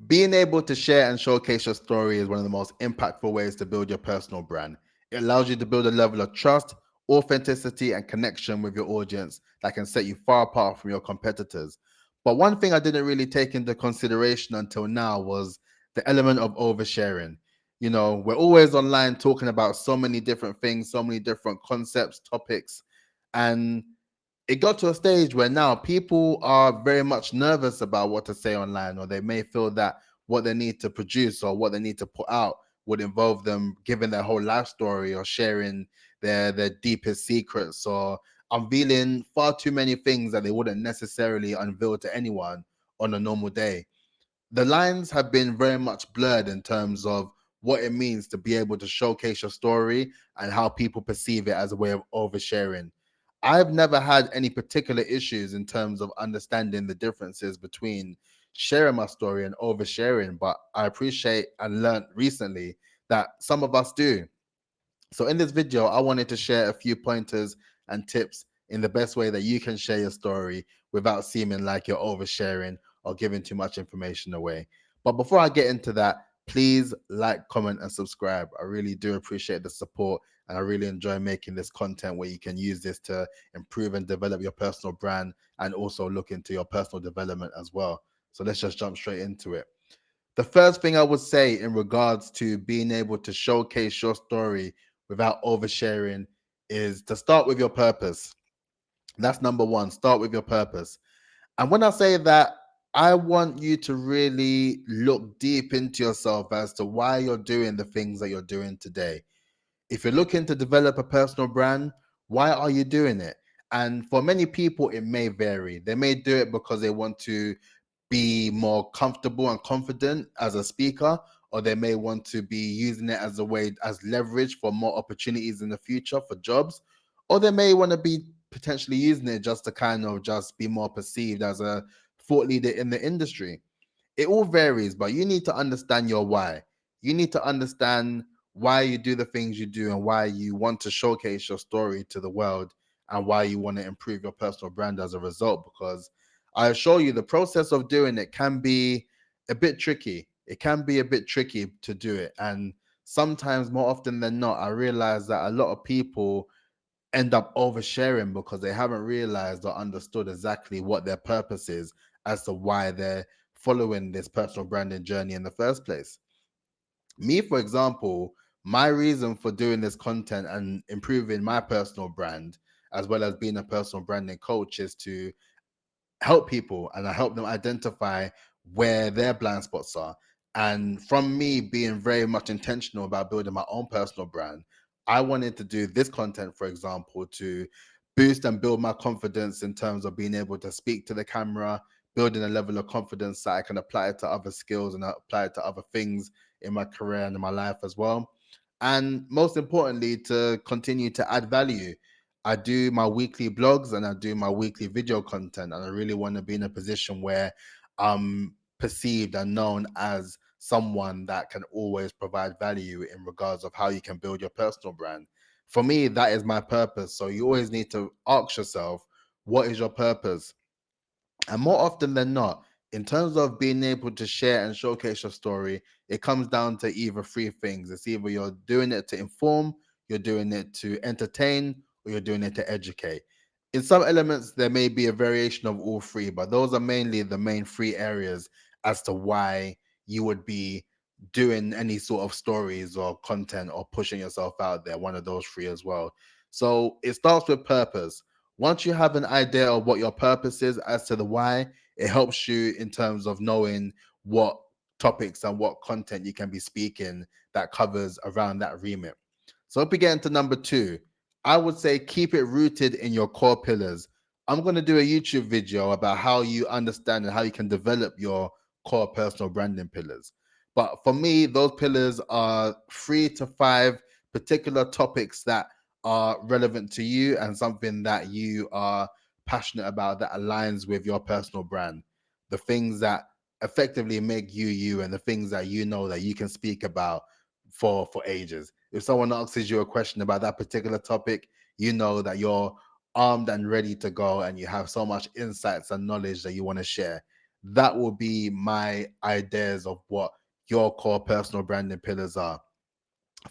Being able to share and showcase your story is one of the most impactful ways to build your personal brand. It allows you to build a level of trust, authenticity, and connection with your audience that can set you far apart from your competitors. But one thing I didn't really take into consideration until now was the element of oversharing. You know, we're always online talking about so many different things, so many different concepts, topics, and it got to a stage where now people are very much nervous about what to say online, or they may feel that what they need to produce or what they need to put out would involve them giving their whole life story or sharing their deepest secrets or unveiling far too many things that they wouldn't necessarily unveil to anyone on a normal day. The lines have been very much blurred in terms of what it means to be able to showcase your story and how people perceive it as a way of oversharing. I've never had any particular issues in terms of understanding the differences between sharing my story and oversharing, but I appreciate and learned recently that some of us do. So in this video, I wanted to share a few pointers and tips in the best way that you can share your story without seeming like you're oversharing or giving too much information away. But before I get into that, please like, comment, and subscribe. I really do appreciate the support, and I really enjoy making this content where you can use this to improve and develop your personal brand and also look into your personal development as well. So let's just jump straight into it. The first thing I would say in regards to being able to showcase your story without oversharing is to start with your purpose. That's number one. Start with your purpose. And when I say that, I want you to really look deep into yourself as to why you're doing the things that you're doing today. If you're looking to develop a personal brand, why are you doing it? And for many people, it may vary. They may do it because they want to be more comfortable and confident as a speaker, or they may want to be using it as a way as leverage for more opportunities in the future for jobs, or they may want to be potentially using it just to kind of just be more perceived as a thought leader in the industry. It all varies, but you need to understand your why. You need to understand why you do the things you do and why you want to showcase your story to the world and why you want to improve your personal brand as a result. Because I assure you, the process of doing it can be a bit tricky. It can be a bit tricky to do it. And sometimes, more often than not, I realize that a lot of people end up oversharing because they haven't realized or understood exactly what their purpose is as to why they're following this personal branding journey in the first place. Me, for example, my reason for doing this content and improving my personal brand, as well as being a personal branding coach, is to help people and I help them identify where their blind spots are. And from me being very much intentional about building my own personal brand, I wanted to do this content, for example, to boost and build my confidence in terms of being able to speak to the camera, building a level of confidence that I can apply it to other skills and apply it to other things in my career and in my life as well. And most importantly, to continue to add value. I do my weekly blogs and I do my weekly video content, and I really want to be in a position where I'm perceived and known as someone that can always provide value in regards of how you can build your personal brand. For me, that is my purpose. So you always need to ask yourself, what is your purpose? And more often than not, in terms of being able to share and showcase your story, it comes down to either three things. It's either you're doing it to inform, you're doing it to entertain, or you're doing it to educate. In some elements, there may be a variation of all three, but those are mainly the main three areas as to why you would be doing any sort of stories or content or pushing yourself out there, one of those three as well. So it starts with purpose. Once you have an idea of what your purpose is as to the why, it helps you in terms of knowing what topics and what content you can be speaking that covers around that remit. So if we get into number two, I would say keep it rooted in your core pillars. I'm going to do a YouTube video about how you understand and how you can develop your core personal branding pillars. But for me, those pillars are 3 to 5 particular topics that are relevant to you and something that you are passionate about that aligns with your personal brand. The things that effectively make you you and the things that you know that you can speak about for ages. If someone asks you a question about that particular topic, you know that you're armed and ready to go and you have so much insights and knowledge that you want to share. that will be my ideas of what your core personal branding pillars are.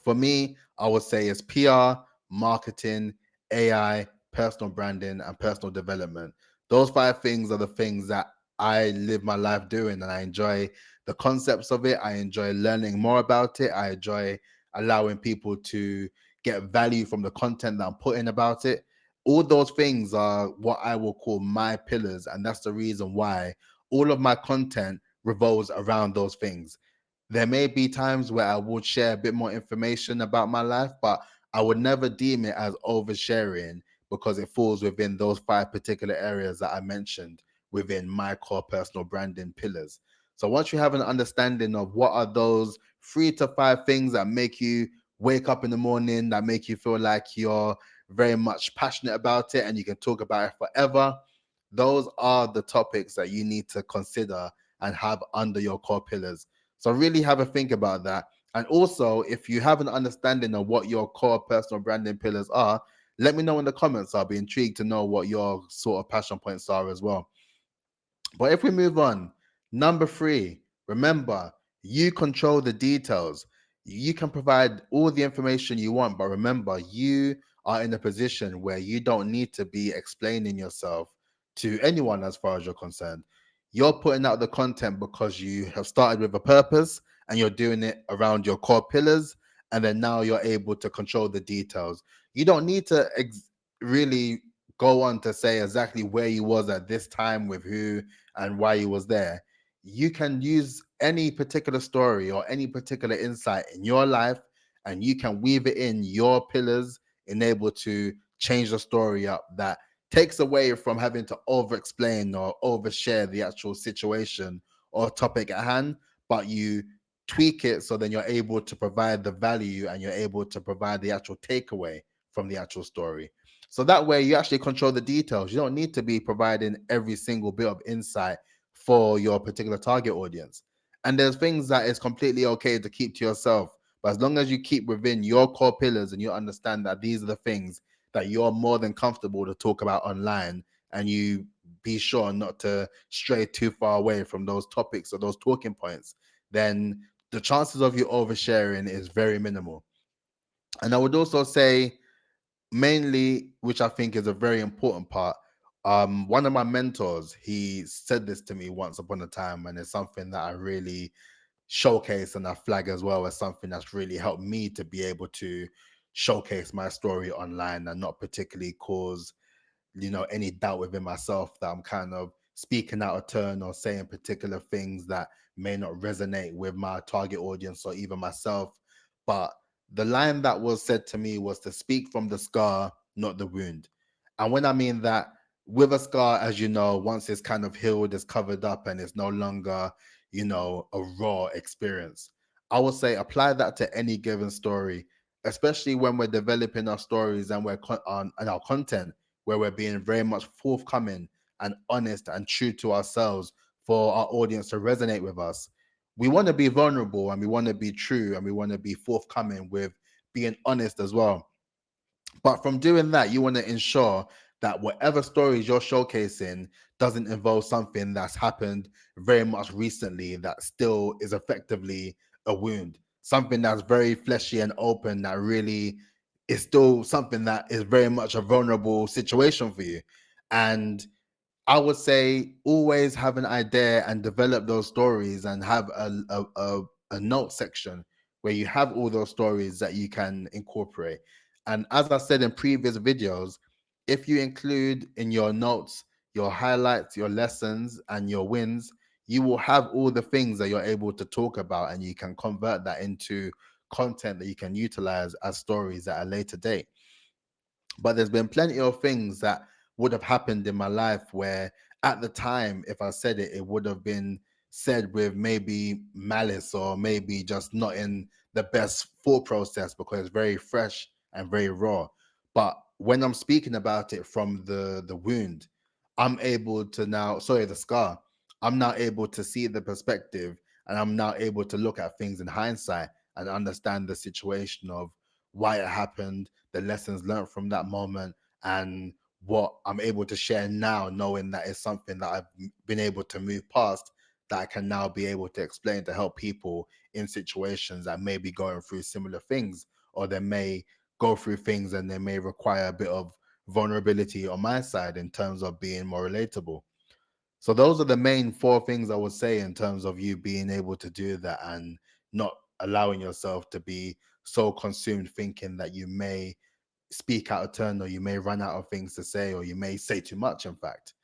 For me, I would say it's PR, marketing, AI, personal branding, and personal development. Those five things are the things that I live my life doing, and I enjoy the concepts of it. I enjoy learning more about it. I enjoy allowing people to get value from the content that I'm putting about it. All those things are what I will call my pillars, and that's the reason why all of my content revolves around those things. There may be times where I would share a bit more information about my life, but I would never deem it as oversharing because it falls within those five particular areas that I mentioned within my core personal branding pillars. So once you have an understanding of what are those 3 to 5 things that make you wake up in the morning, that make you feel like you're very much passionate about it and you can talk about it forever, those are the topics that you need to consider and have under your core pillars. So really have a think about that. And also, if you have an understanding of what your core personal branding pillars are, let me know in the comments. I'll be intrigued to know what your sort of passion points are as well. But if we move on, number 3, remember, you control the details. You can provide all the information you want, but remember, you are in a position where you don't need to be explaining yourself to anyone as far as you're concerned. You're putting out the content because you have started with a purpose and you're doing it around your core pillars. And then now you're able to control the details. You don't need to really go on to say exactly where you was at this time with who and why you was there. You can use any particular story or any particular insight in your life and you can weave it in your pillars and able to change the story up that takes away from having to over explain or overshare the actual situation or topic at hand, but you tweak it so then you're able to provide the value and you're able to provide the actual takeaway from the actual story. So that way you actually control the details. You don't need to be providing every single bit of insight for your particular target audience. And there's things that is completely okay to keep to yourself. But as long as you keep within your core pillars and you understand that these are the things that you're more than comfortable to talk about online, and you be sure not to stray too far away from those topics or those talking points, then the chances of you oversharing is very minimal. And I would also say, mainly, which I think is a very important part. One of my mentors, he said this to me once upon a time, and it's something that I really showcase and I flag as well as something that's really helped me to be able to showcase my story online and not particularly cause any doubt within myself that I'm kind of speaking out of turn or saying particular things that may not resonate with my target audience or even myself. But the line that was said to me was to speak from the scar, not the wound. And when I mean that, with a scar, as you know, once it's kind of healed, it's covered up and it's no longer, a raw experience. I would say apply that to any given story, especially when we're developing our stories and we're on and our content, where we're being very much forthcoming and honest and true to ourselves for our audience to resonate with us. We want to be vulnerable and we want to be true and we want to be forthcoming with being honest as well. But from doing that, you want to ensure that whatever stories you're showcasing doesn't involve something that's happened very much recently that still is effectively a wound. Something that's very fleshy and open that really is still something that is very much a vulnerable situation for you. And I would say always have an idea and develop those stories and have a note section where you have all those stories that you can incorporate. And as I said in previous videos, if you include in your notes your highlights, your lessons, and your wins, you will have all the things that you're able to talk about and you can convert that into content that you can utilize as stories at a later date. But there's been plenty of things that would have happened in my life where at the time, if I said it, it would have been said with maybe malice or maybe just not in the best thought process because it's very fresh and very raw. But when I'm speaking about it from the wound, I'm able to now, sorry, the scar, I'm now able to see the perspective and I'm now able to look at things in hindsight and understand the situation of why it happened, the lessons learned from that moment, and what I'm able to share now, knowing that it's something that I've been able to move past, that I can now be able to explain to help people in situations that may be going through similar things, or they may go through things and they may require a bit of vulnerability on my side in terms of being more relatable. So those are the main four things I would say in terms of you being able to do that and not allowing yourself to be so consumed thinking that you may speak out of turn, or you may run out of things to say, or you may say too much, in fact.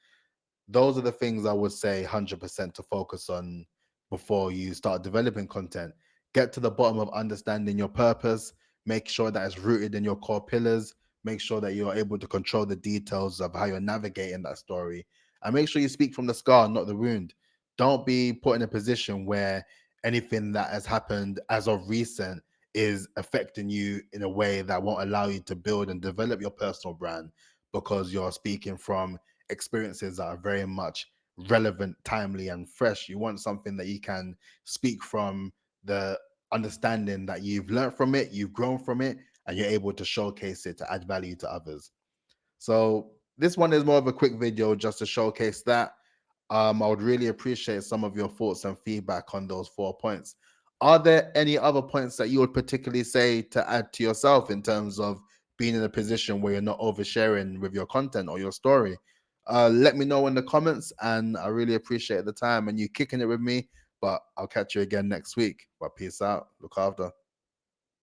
Those are the things I would say 100% to focus on before you start developing content. Get to the bottom of understanding your purpose, make sure that it's rooted in your core pillars, make sure that you're able to control the details of how you're navigating that story, and make sure you speak from the scar, not the wound. Don't be put in a position where anything that has happened as of recent is affecting you in a way that won't allow you to build and develop your personal brand, because you're speaking from experiences that are very much relevant, timely, and fresh. You want something that you can speak from the understanding that you've learned from it, you've grown from it, and you're able to showcase it to add value to others. So this one is more of a quick video just to showcase that. I would really appreciate some of your thoughts and feedback on those 4 points. Are there any other points that you would particularly say to add to yourself in terms of being in a position where you're not oversharing with your content or your story? Let me know in the comments, and I really appreciate the time and you kicking it with me. But I'll catch you again next week. But peace out. Look after.